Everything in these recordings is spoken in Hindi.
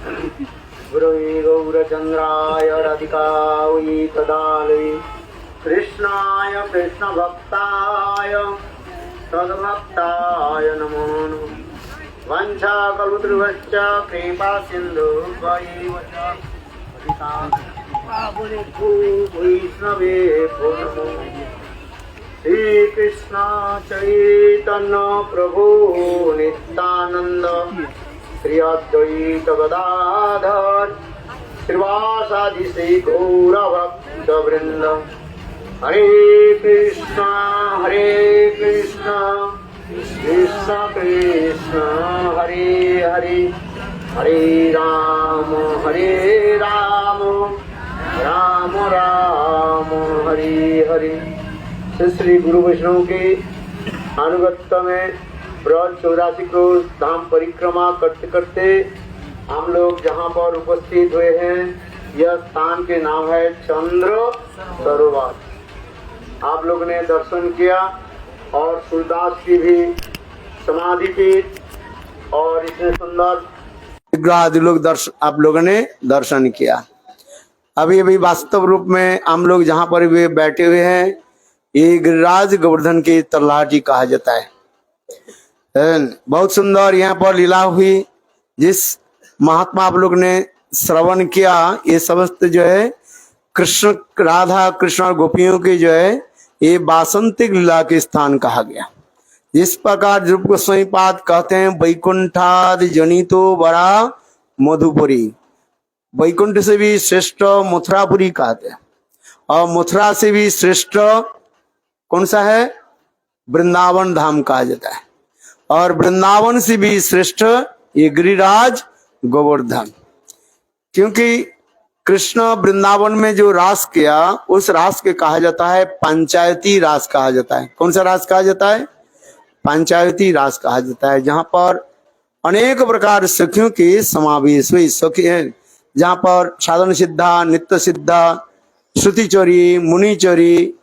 गुरवे गौरचंद्राय राधिकायै तदालये कृष्णाय कृष्णभक्ताय तद्भक्ताय नमो नमः। वंशाकल्पतरुश्च कृपा सिन्धुभ्यैव च वैष्णवेभ्यो नमो नमः। श्री कृष्ण चैतन्य प्रभु नित्यानंद श्री अद्वैत गदाधर श्रीवासादि श्री गौर भक्त वृंद। हरे कृष्ण कृष्ण कृष्ण हरे हरे, हरे राम राम राम हरे हरे। श्री गुरु वैष्णव के अनुगत्य में ब्रज 84 क्रोश धाम परिक्रमा करते करते हम लोग जहाँ पर उपस्थित हुए हैं, यह स्थान के नाम है चंद्र सरोवर। आप लोग ने दर्शन किया और सूरदास की भी समाधि पीठ और इतने सुंदर विग्रह आदि लोग आप लोगों ने दर्शन किया। अभी अभी वास्तव रूप में हम लोग जहाँ पर भी बैठे हुए हैं, ये गिरिराज गोवर्धन की तलहटी कहा जाता है। बहुत सुंदर यहाँ पर लीला हुई, जिस महात्मा आप लोग ने श्रवण किया, ये समस्त जो है कृष्ण राधा कृष्ण और गोपियों की जो है ये वासंतिक लीला के स्थान कहा गया। जिस प्रकार ध्रुव गोस्वामी पाद कहते हैं वैकुंठादि जनितो बड़ा मधुपुरी, वैकुंठ से भी श्रेष्ठ मथुरापुरी कहते हैं, और मथुरा से भी श्रेष्ठ कौन सा है? वृंदावन धाम कहा जाता है, और वृंदावन से भी श्रेष्ठ ये गिरिराज गोवर्धन। क्योंकि कृष्ण वृंदावन में जो रास किया, उस रास के कहा जाता है पंचायती रास कहा जाता है। कौन सा रास कहा जाता है? पंचायती रास कहा जाता है, जहां पर अनेक प्रकार सखियों की समावेश हुई। सखी है जहां पर साधन सिद्धा, नित्य सिद्धा, श्रुति चोरी, मुनि चोरी,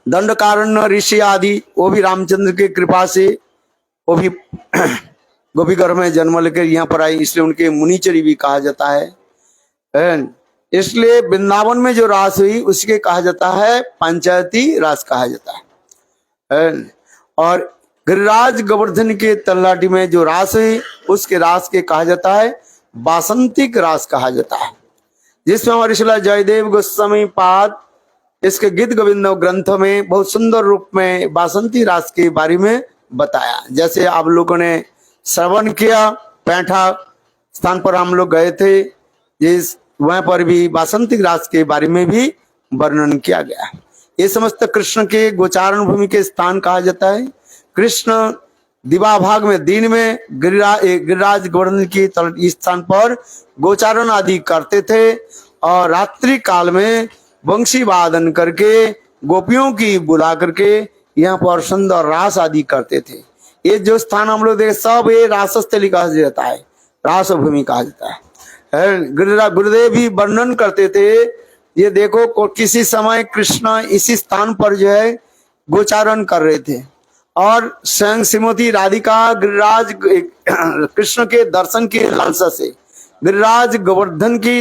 दंडकारण्य ऋषि आदि, वो भी रामचंद्र की कृपा से वो भी गोपी घर में जन्म लेकर यहाँ पर आई, इसलिए उनके मुनिचरी भी कहा जाता है। इसलिए वृंदावन में जो रास हुई उसके कहा जाता है पंचायती रास कहा जाता है। और गिरिराज गोवर्धन के तलहटी में जो रास हुई उसके रास के कहा जाता है वासंतिक रास कहा जाता है, जिसमें हमारे श्रील जयदेव गोस्वामी पाद इसके गीत गोविंद ग्रंथ में बहुत सुंदर रूप में वासंती रास के बारे में बताया। जैसे आप लोगों ने श्रवण किया, पैठा स्थान पर हम लोग गए थे, जिस वहां पर भी वासंतिक रास के बारे में भी वर्णन किया गया। ये समस्त कृष्ण के गोचारण भूमि के स्थान कहा जाता है। कृष्ण दिवा भाग में दिन में गिरिराज गोवर्धन की इस स्थान पर गोचारण आदि करते थे, और रात्रि काल में वंशी वादन करके गोपियों की बुला करके यहाँ पर सुंदर रास आदि करते थे। ये जो स्थान हम लोग देखे सब ये रासस्थली कहा जाता है, रास भूमि कहा जाता है। गुरुदेव भी वर्णन करते थे, ये देखो किसी समय कृष्ण इसी स्थान पर जो है गोचारण कर रहे थे, और स्वयं श्रीमती राधिका गिरिराज कृष्ण के दर्शन की लालसा से गिरिराज गोवर्धन की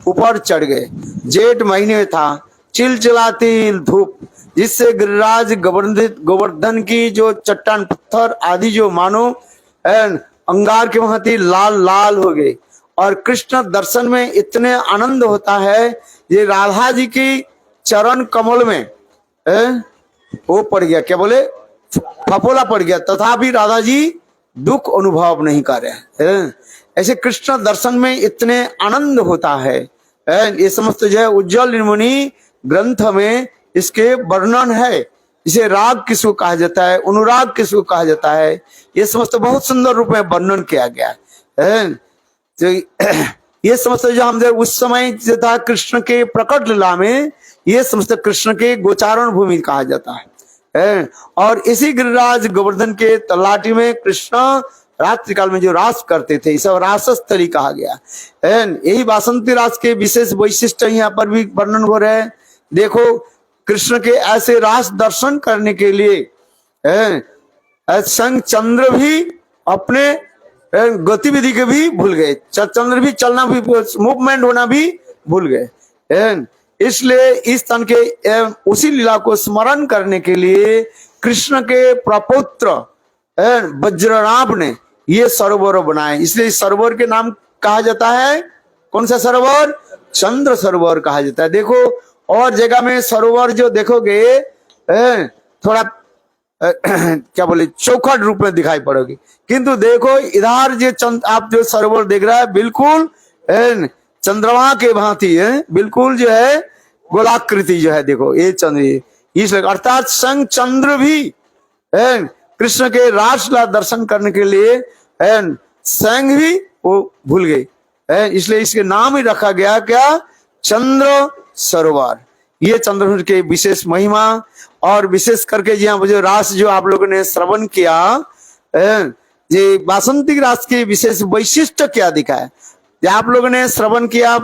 ऊपर चढ़ गए। जेठ महीने था, चिलचिलाती धूप, जिससे गिरिराज गोवर्धन की जो चट्टान पत्थर आदि जो मानो अंगार के भांति लाल लाल हो गए। और कृष्ण दर्शन में इतने आनंद होता है, ये राधा जी की चरण कमल में वो पड़ गया, क्या बोले, फपोला पड़ गया, तथापि राधा जी दुख अनुभव नहीं कर रहे। ऐसे कृष्ण दर्शन में इतने आनंद होता है। ये समस्त जो है उज्जवल निर्मणि ग्रंथ में इसके वर्णन है। इसे राग किसको कहा जाता है, अनुराग किसको कहा जाता है, ये समस्त बहुत सुंदर रूप में वर्णन किया गया है। तो ये समस्त जो हम उस समय जो था कृष्ण के प्रकट लीला में, ये समस्त कृष्ण के गोचारण भूमि कहा जाता है। और इसी गिरिराज गोवर्धन के तलहटी में कृष्ण रात्रि काल में जो रास करते थे, इसे रासस्थली कहा गया। यही वासंती रास के विशेष वैशिष्ट यहाँ पर भी वर्णन हो रहे हैं। देखो कृष्ण के ऐसे रास दर्शन करने के लिए संग चंद्र भी अपने गतिविधि के भी भूल गए, चंद्र भी चलना भी, मूवमेंट होना भी भूल गए। इसलिए इस तन के उसी लीला को स्मरण करने के लिए कृष्ण के प्रपुत्र वज्रनाभ ने ये सरोवर बनाए। इसलिए इस सरोवर के नाम कहा जाता है, कौन सा सरोवर? चंद्र सरोवर कहा जाता है। देखो और जगह में सरोवर जो देखोगे थोड़ा क्या बोले चौखट रूप में दिखाई पड़ोगी, किंतु देखो इधर जो आप जो सरोवर देख रहा है बिल्कुल चंद्रमा के भांति है, बिल्कुल जो है गोलाकृति जो है। देखो ये चंद्र, इसलिए अर्थात संग चंद्र भी कृष्ण के रासलीला दर्शन करने के लिए संग भी वो भूल गए, इसलिए इसके नाम ही रखा गया क्या? चंद्र सरोवर। ये चंद्रसूर्य के विशेष महिमा और विशेष करके यहाँ जो रास जो आप लोगों ने श्रवण किया, ये वासंतिक रास के विशेष वैशिष्ट क्या दिखा है, आप लोगों ने श्रवण किया।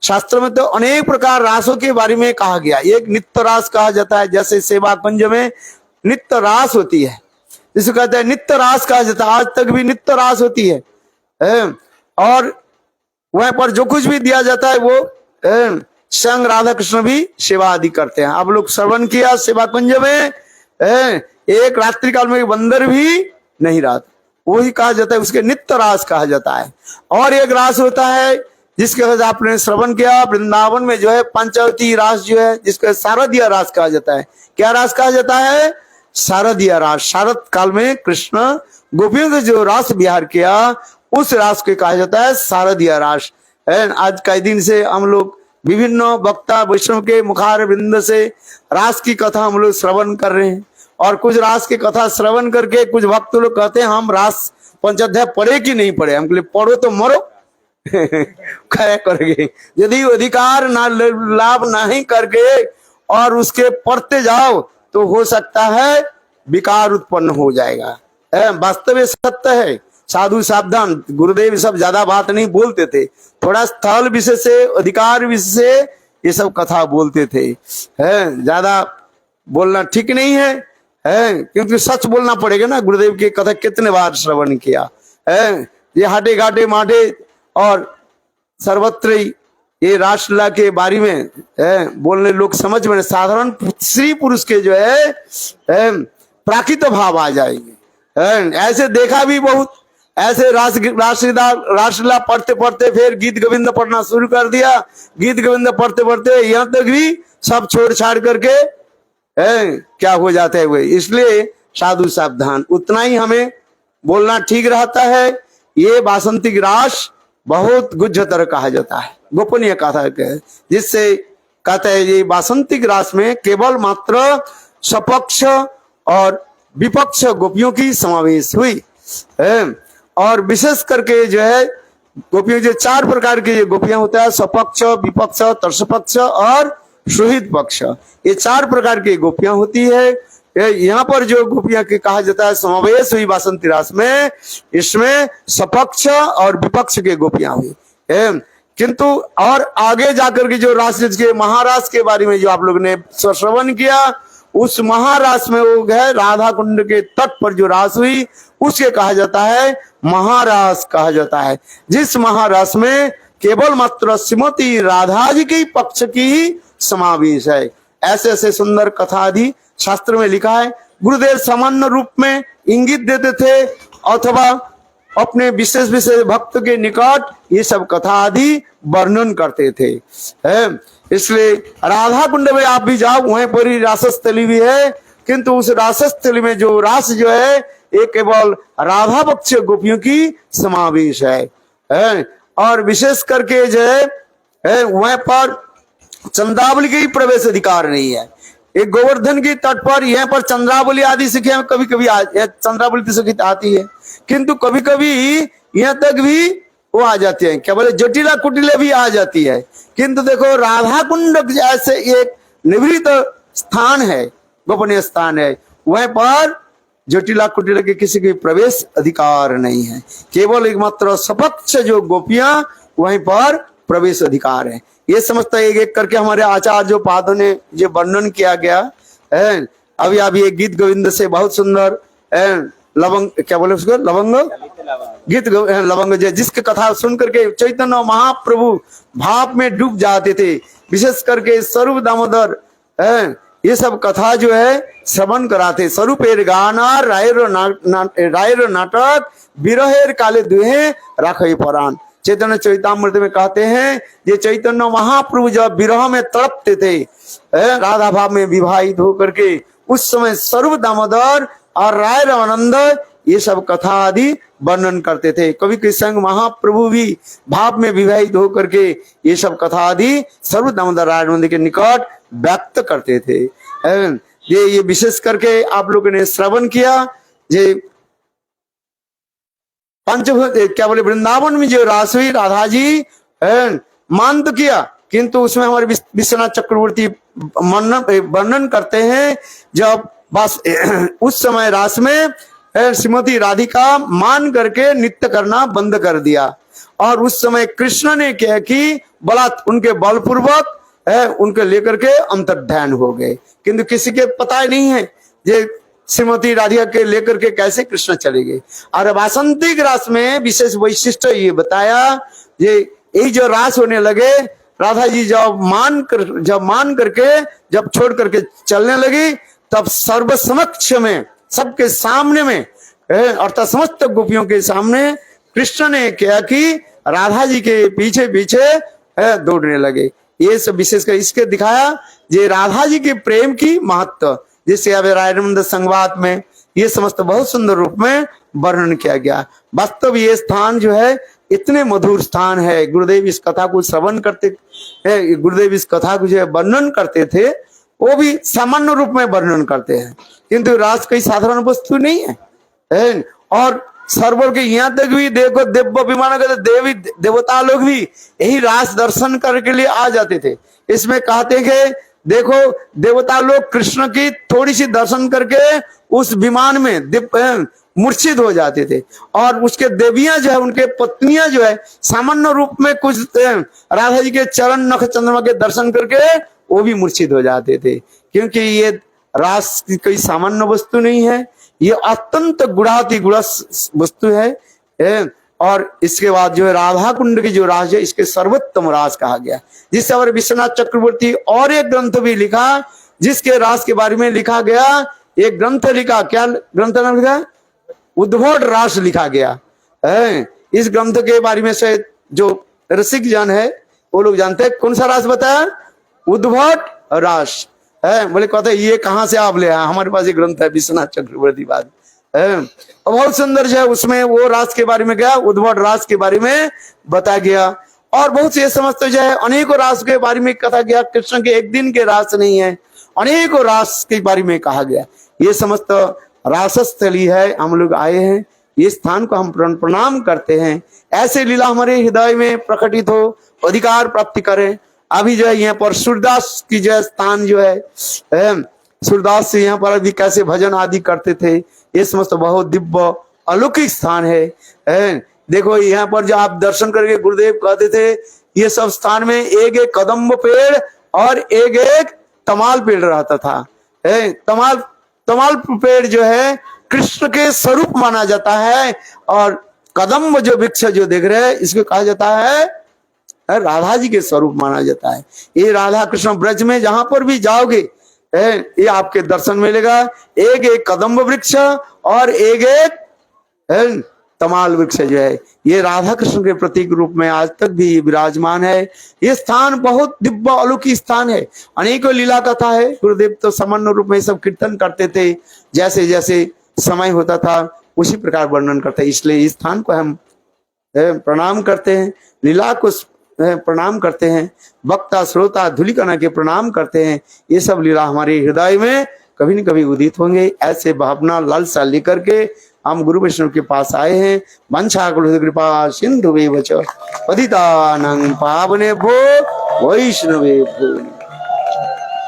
शास्त्र में तो अनेक प्रकार रासों के बारे में कहा गया। एक नित्य रास कहा जाता है, जैसे सेवा कुंज में नित्य रास होती है, जिसको कहते हैं नित्य रास कहा जाता है। आज तक भी नित्य रास होती है, और वहां पर जो कुछ भी दिया जाता है वो संग राधा कृष्ण भी सेवा आदि करते हैं। आप लोग श्रवण किया सेवा कुंज में एक रात्रि काल में बंदर भी नहीं रहा, वही कहा जाता है, उसके नित्य रास कहा जाता है। और एक रास होता है जिसके वजह आपने श्रवण किया, वृंदावन में जो है पंचवती रास जो है, जिसको शारदीय रास कहा जाता है। क्या रास कहा जाता है? शारदीय रास। शारद काल में कृष्ण गोपियों से जो रास विहार किया उस रास को कहा जाता है शारदीय रास। आज कई दिन से हम लोग विभिन्न वक्ता वैष्णव के मुखार वृंद से रास की कथा हम लोग श्रवण कर रहे हैं, और कुछ रास की कथा श्रवण करके कुछ भक्त लोग कहते हैं हम रास पंचाध्याय पढ़े कि नहीं पढ़े। हम कहले पढ़ो तो मरो क्या करेंगे, यदि अधिकार ना लाभ नहीं करके और उसके पढ़ते जाओ तो हो सकता है विकार उत्पन्न हो जाएगा। वास्तव सत्य है, साधु सावधान। गुरुदेव सब ज्यादा बात नहीं बोलते थे, थोड़ा स्थल विषय से अधिकार विषय से ये सब कथा बोलते थे। ज्यादा बोलना ठीक नहीं है, क्योंकि सच बोलना पड़ेगा ना। गुरुदेव की कथा कितने बार श्रवण किया, ये हाटे घाटे माटे और सर्वत्र ये रासलीला के बारे में बोलने लोग समझ में, साधारण स्त्री पुरुष के जो है प्राकृत भाव आ जाएंगे। ऐसे देखा भी बहुत, ऐसे रासलीला पढ़ते पढ़ते फिर गीत गोविंद पढ़ना शुरू कर दिया। गीत गोविंद पढ़ते पढ़ते यहाँ तक भी सब छोड़ छाड़ करके क्या हो जाते हैं वे। इसलिए साधु सावधान, उतना ही हमें बोलना ठीक रहता है। ये वासंतिक रास बहुत गुज्जतर कहा जाता है, गोपनीय कथा है, जिससे कहते हैं ये वासंतिक रास में केवल मात्र सपक्ष और विपक्ष गोपियों की समावेश हुई। और विशेष करके जो है गोपियों जो चार प्रकार की गोपियां होता है, सपक्ष, विपक्ष, तर्षपक्ष और सुहृद पक्ष, ये चार प्रकार की गोपियां होती है। यहाँ पर जो गोपियां के कहा जाता है समावेश हुई वासंती रास में, इसमें सपक्ष और विपक्ष के गोपियां हुई। किंतु और आगे जाकर के जो रास के महारास के बारे में जो आप लोगों ने श्रवण किया, उस महारास में वो है राधा कुंड के तट पर जो रास हुई उसे कहा जाता है महारास कहा जाता है। जिस महारास में केवल मात्र श्रीमती राधा जी के पक्ष की ही समावेश है। ऐसे ऐसे सुंदर कथा आदि शास्त्र में लिखा है। गुरुदेव सामान्य रूप में इंगित देते थे अथवा अपने विशेष विशेष भक्त के निकट ये सब कथा आदि वर्णन करते थे। इसलिए राधा कुंड में आप भी जाओ, वहीं पर ही रासस्थली भी है, किंतु उस रासस्थली में जो रास जो है ये केवल राधा पक्ष गोपियों की समावेश है। और विशेष करके जो है वहां पर चंद्रावली के प्रवेश अधिकार नहीं है। एक गोवर्धन की तट पर यहाँ पर चंद्रावली आदि सीखे कभी कभी चंद्रावली तो आती है, किंतु कभी कभी यहाँ तक भी वो आ जाते हैं, क्या बोले जटिला कुटिला भी आ जाती है। किंतु देखो राधा कुंड ऐसे एक निवृत्त स्थान है, गोपनीय स्थान है, वहीं पर जटिला कुटिला के किसी के प्रवेश अधिकार नहीं है। केवल एकमात्र सपक्ष जो गोपियां वहीं पर प्रवेश अधिकार है। ये समझता है एक एक करके हमारे आचार्य जो पादों ने जो वर्णन किया गया अभी एक गीत गोविंद से बहुत सुंदर लवंग क्या बोले उसको लवंग गीत लवंग जय, जिसकी कथा सुन करके चैतन्य महाप्रभु भाव में डूब जाते थे। विशेष करके स्वरूप दामोदर ये सब कथा जो है श्रवण कराते। स्वरूपेर गाना रायर नाटक विरहेर काले दुहे राखे परान। चैतन्य चैतामृत में कहते हैं ये चैतन्य महाप्रभु जब विरह में तड़पते थे राधा भाव में विवाहित होकर के, उस समय स्वरूप दामोदर और राय रामानंद ये सब कथा आदि वर्णन करते थे। कवि कृष्ण महाप्रभु भी भाव में विवाहित होकर के ये सब कथा आदि स्वरूप दामोदर राय रामानंद के निकट व्यक्त करते थे। ये विशेष करके आप लोगों ने श्रवण किया। ये पंचभूत क्या बोले, वृंदावन में जो रास हुई राधा जी मान तो किया, किंतु उसमें हमारे विश्वनाथ चक्रवर्ती वर्णन करते हैं जब बस उस समय रास में श्रीमती राधिका मान करके नृत्य करना बंद कर दिया, और उस समय कृष्ण ने क्या कि बलात् उनके बलपूर्वक उनके लेकर के अंतर्ध्यान हो गए, किंतु किसी के पता ही नहीं है ये श्रीमती राधिका के लेकर के कैसे कृष्ण चले गए। और वासंतिक रास में विशेष वैशिष्ट ये बताया, ये जो रास होने लगे राधा जी जब मान करके जब छोड़ करके चलने लगी, तब सर्वसमक्ष में सबके सामने में अर्थात समस्त गोपियों के सामने कृष्ण ने क्या कि राधा जी के पीछे पीछे दौड़ने लगे। ये सब विशेषकर इसके दिखाया ये राधा जी के प्रेम की महत्व, जिससे अब रायरमंद संवाद में ये समस्त बहुत सुंदर रूप में वर्णन किया गया। वास्तव ये स्थान जो है इतने मधुर स्थान है। गुरुदेव इस कथा को श्रवण करते, गुरुदेव इस कथा को जो वर्णन करते थे वो भी सामान्य रूप में वर्णन करते हैं, किंतु रास कोई साधारण वस्तु नहीं है। और सर्वर के यहाँ तक भी देखो देव विमान करते देवी देवता लोग भी यही रास दर्शन करके लिए आ जाते थे। इसमें कहते हैं देखो देवता लोग कृष्ण की थोड़ी सी दर्शन करके उस विमान में मूर्छित हो जाते थे, और उसके देवियां जो है उनके पत्नियां जो है सामान्य रूप में कुछ राधा जी के चरण नख चंद्रमा के दर्शन करके वो भी मूर्छित हो जाते थे, क्योंकि ये रास की कोई सामान्य वस्तु नहीं है, ये अत्यंत गुणाति गुण वस्तु है। और इसके बाद जो है राधा कुंड की जो रास है इसके सर्वोत्तम रास कहा गया, जिससे हमारे विश्वनाथ चक्रवर्ती और एक ग्रंथ भी लिखा जिसके रास के बारे में लिखा गया। एक ग्रंथ लिखा, क्या ग्रंथ नाम लिखा, उद्भट रास लिखा गया है। इस ग्रंथ के बारे में से जो रसिक जन है वो लोग जानते हैं। कौन सा रास बताया, उद्भट रास है। बोले कहते ये कहाँ से आप ले आए, हमारे पास एक ग्रंथ है विश्वनाथ चक्रवर्ती बाद बहुत सुंदर जो है उसमें वो रास के बारे में गया, उद्भट रास के बारे में बताया गया। और बहुत से समस्त जो है अनेकों रास के बारे में कहा गया। कृष्ण के एक दिन के रास नहीं है, अनेकों रास के बारे में कहा गया। ये समस्त रासस्थली है, हम लोग आए हैं, ये स्थान को हम प्रणाम करते हैं। ऐसे लीला हमारे हृदय में प्रकटित हो, अधिकार प्राप्ति करें। अभी जो है यहाँ पर सूरदास की जो स्थान जो है सूरदास से यहाँ पर भी कैसे भजन आदि करते थे, ये समस्त बहुत दिव्य अलौकिक स्थान है। देखो यहाँ पर जो आप दर्शन करके गुरुदेव कहते थे ये सब स्थान में एक एक कदम्ब पेड़ और एक एक तमाल पेड़ रहता था। तमाल पेड़ जो है कृष्ण के स्वरूप माना जाता है, और कदम्ब जो वृक्ष जो देख रहे हैं इसको कहा जाता है राधा जी के स्वरूप माना जाता है। ये राधा कृष्ण ब्रज में जहां पर भी जाओगे ये आपके दर्शन मिलेगा। एक एक कदम्ब वृक्ष और एक एक तमाल वृक्ष जो है ये राधा कृष्ण के प्रतीक रूप में आज तक भी विराजमान है। ये स्थान बहुत दिव्य अलौकिक स्थान है, अनेकों लीला कथा है। गुरुदेव तो सामान्य रूप में सब कीर्तन करते थे, जैसे जैसे समय होता था उसी प्रकार वर्णन करते हैं। इसलिए इस स्थान को हम प्रणाम करते हैं, लीला को प्रणाम करते हैं, वक्ता श्रोता धूलिकणा के प्रणाम करते हैं। ये सब लीला हमारे हृदय में कभी न कभी उदित होंगे। ऐसे भावना लालसा लेकर के हम गुरु वैष्णव के पास आए हैं। वंशा कृपा सिंधु पतितानां पावनेभ्यो वैष्णवेभ्यो।